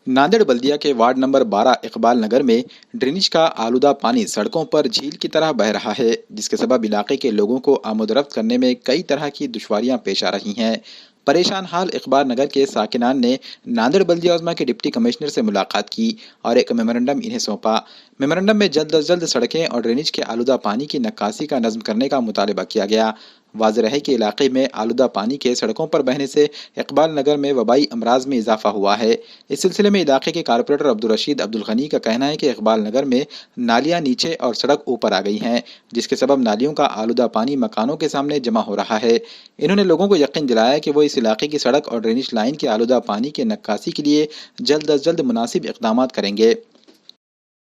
नांदेड़ बल्दिया के ward number 12 Iqbal नगर में drainage का आलूदा पानी सड़कों पर झील की तरह बह रहा है, जिसके सबब इलाके के लोगों को आमदोरफ्त करने में कई तरह की दुश्वारियां पेश आ रही हैं। परेशान हाल इकबाल नगर के साकिनान ने नांदेड़ बल्दिया उज़्मा के डिप्टी कमिश्नर से मुलाकात की और एक मेमोरेंडम इन्हें सौंपा। मेमोरेंडम में जल्द अज जल्द सड़कें और ड्रेनेज के आलूदा पानी की नक्काशी का नज़्म करने का मुतालबा किया गया। वाज़ेह है कि इलाके में आलूदा पानी के सड़कों पर बहने से इकबाल नगर में वबाई अमराज में इजाफा हुआ है। इस सिलसिले में इलाके के कारपोरेटर अब्दुल रशीद अब्दुल गनी का कहना है कि इकबाल नगर में नालियां नीचे और सड़क ऊपर आ गई हैं, जिसके सबब नालियों का आलूदा पानी मकानों के सामने जमा हो रहा है। इन्होंने लोगों को यकीन दिलाया कि वो इस इलाके की सड़क और ड्रेनेज लाइन के आलूदा पानी के नक्काशी के लिए जल्द अज जल्द मुनासिब इक़दामात करेंगे।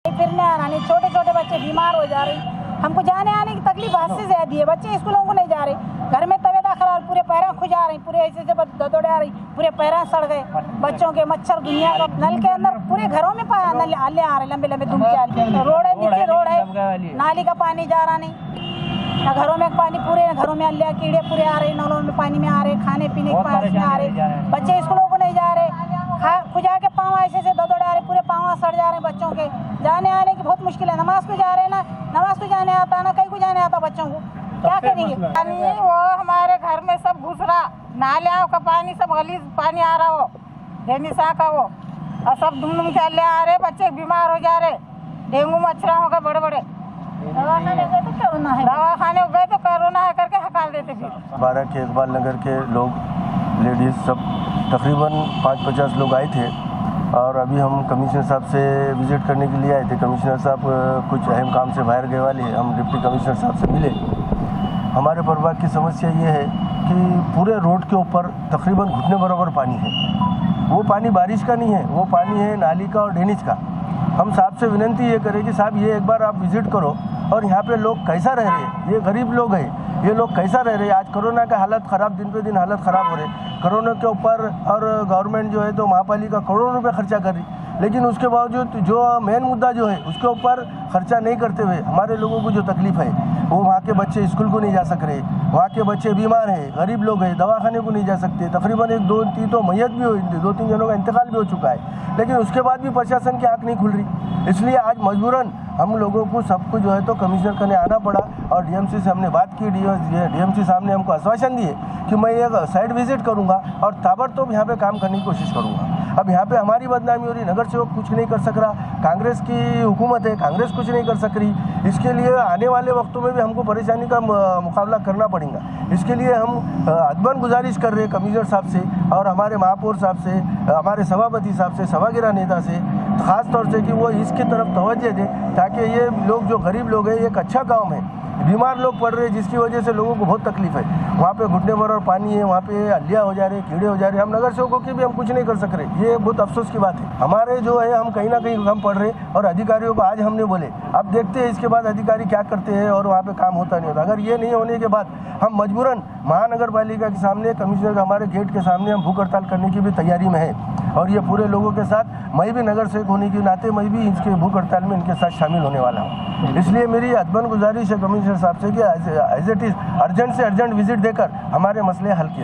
छोटे छोटे बच्चे बीमार हो जा रहे, हमको जाने आने की तकलीफ हद से ज्यादा है। बच्चे स्कूलों को नहीं जा रहे, घर में तबीयत खराब, पूरे पैर खुजा रही, पूरे ऐसे से दौड़े आ रही, पूरे पैर सड़ गए। बच्चों के मच्छर दुनिया का नल के अंदर पूरे घरों में नल आ रहे, लंबे लंबे दुम के रोड है, नीचे रोड है, नाली का पानी जा रहा नहीं, ना घरों में पानी, पूरे घरों में अल्लाह कीड़े पूरे आ रहे, नलों में पानी में आ रहे, खाने पीने के पानी में आ रहे, बच्चे स्कूलों को नहीं जा रहे, खुजा के पाँव ऐसे से दौड़े आ रहे, पूरे पाँव सड़ जा रहे बच्चों के। जाने आने की बहुत मुश्किल है, नमाज को जा रहे ना, नमाज को जाने आता ना, कहीं को जाने आता बच्चों को, क्या करेंगे। पानी वो हमारे घर में सब घुस रहा, नालियों का पानी सब गलीज पानी आ रहा, वो डेनिसा का वो, और सब दुम के अल्लाह आ रहे, बच्चे बीमार हो जा रहे, डेंगू मच्छर हो गए बड़े बड़े, दवाखाने गए तो कोरोना है करके हकाल देते। फिर 12 के इकबाल नगर के लोग, लेडीज़ सब तकरीबन 5-50 लोग आए थे और अभी हम कमिश्नर साहब से विज़िट करने के लिए आए थे। कमिश्नर साहब कुछ अहम काम से बाहर गए वाले, हम डिप्टी कमिश्नर साहब से मिले। हमारे प्रभाग की समस्या ये है कि पूरे रोड के ऊपर तकरीबन घुटने बराबर पानी है। वो पानी बारिश का नहीं है, वो पानी है नाली का और ड्रेनेज का। हम साहब से विनती ये करें कि साहब ये एक बार आप विज़िट करो और यहाँ पे लोग कैसा रह रहे हैं, ये गरीब लोग हैं, ये लोग कैसा रह रहे हैं। आज कोरोना का हालत ख़राब, दिन पे दिन हालत ख़राब हो रही है। कोरोना के ऊपर और गवर्नमेंट जो है तो महापालिका करोड़ों रुपए खर्चा कर रही, लेकिन उसके बावजूद जो मेन मुद्दा जो है उसके ऊपर खर्चा नहीं करते हुए हमारे लोगों को जो तकलीफ़ है, वो वहाँ के बच्चे स्कूल को नहीं जा सक रहे, वहाँ के बच्चे बीमार हैं, गरीब लोग हैं, दवाखाने को नहीं जा सकते। तकरीबन 1-2-3 तो मैयत भी हुई, 2-3 जनों का इंतकाल भी हो चुका है, लेकिन उसके बाद भी प्रशासन की आँख नहीं खुल रही। इसलिए आज मजबूरन हम लोगों को सबको जो है तो कमिश्नर करने आना पड़ा और डीएमसी से हमने बात की। डीएमसी साहब ने हमको आश्वासन दिए कि मैं एक साइड विजिट करूंगा और ताबड़तोड़ यहाँ पे काम करने की कोशिश करूंगा। अब यहाँ पे हमारी बदनामी हो रही, नगर सेवक कुछ नहीं कर सक रहा, कांग्रेस की हुकूमत है, कांग्रेस कुछ नहीं कर सक रही। इसके लिए आने वाले वक्तों में भी हमको परेशानी का मुकाबला करना पड़ेगा। इसके लिए हम अदबन गुजारिश कर रहे हैं कमिश्नर साहब से और हमारे महापौर साहब से, हमारे सभापति साहब से, सभागिरा नेता से, ख़ास तौर से कि वो इसकी तरफ तवज्जो दें ताकि ये लोग जो गरीब लोग हैं, एक अच्छा काम है, बीमार लोग पड़ रहे हैं जिसकी वजह से लोगों को बहुत तकलीफ है। वहाँ पे घुटने भर और पानी है, वहाँ पे अलिया हो जा रहे, कीड़े हो जा रहे। हम नगर सेवकों की भी हम कुछ नहीं कर सक रहे, ये बहुत अफसोस की बात है। हमारे जो है हम कहीं ना कहीं कम पड़ रहे और अधिकारियों को आज हमने बोले, अब देखते हैं इसके बाद अधिकारी क्या करते हैं और वहाँ पे काम होता नहीं होता। अगर ये नहीं होने के बाद हम मजबूरन महानगर पालिका के सामने, कमिश्नर हमारे गेट के सामने हम भूख हड़ताल करने की भी तैयारी में है और ये पूरे लोगों के साथ मैं भी नगर सेवक होने के नाते मैं भी इसके भूख हड़ताल में इनके साथ शामिल होने वाला हूँ। इसलिए मेरी अदबन गुजारिश है कमिश्नर साहब से कि एज इट इज़ अर्जेंट से अर्जेंट विजिट देकर हमारे मसले हल किए।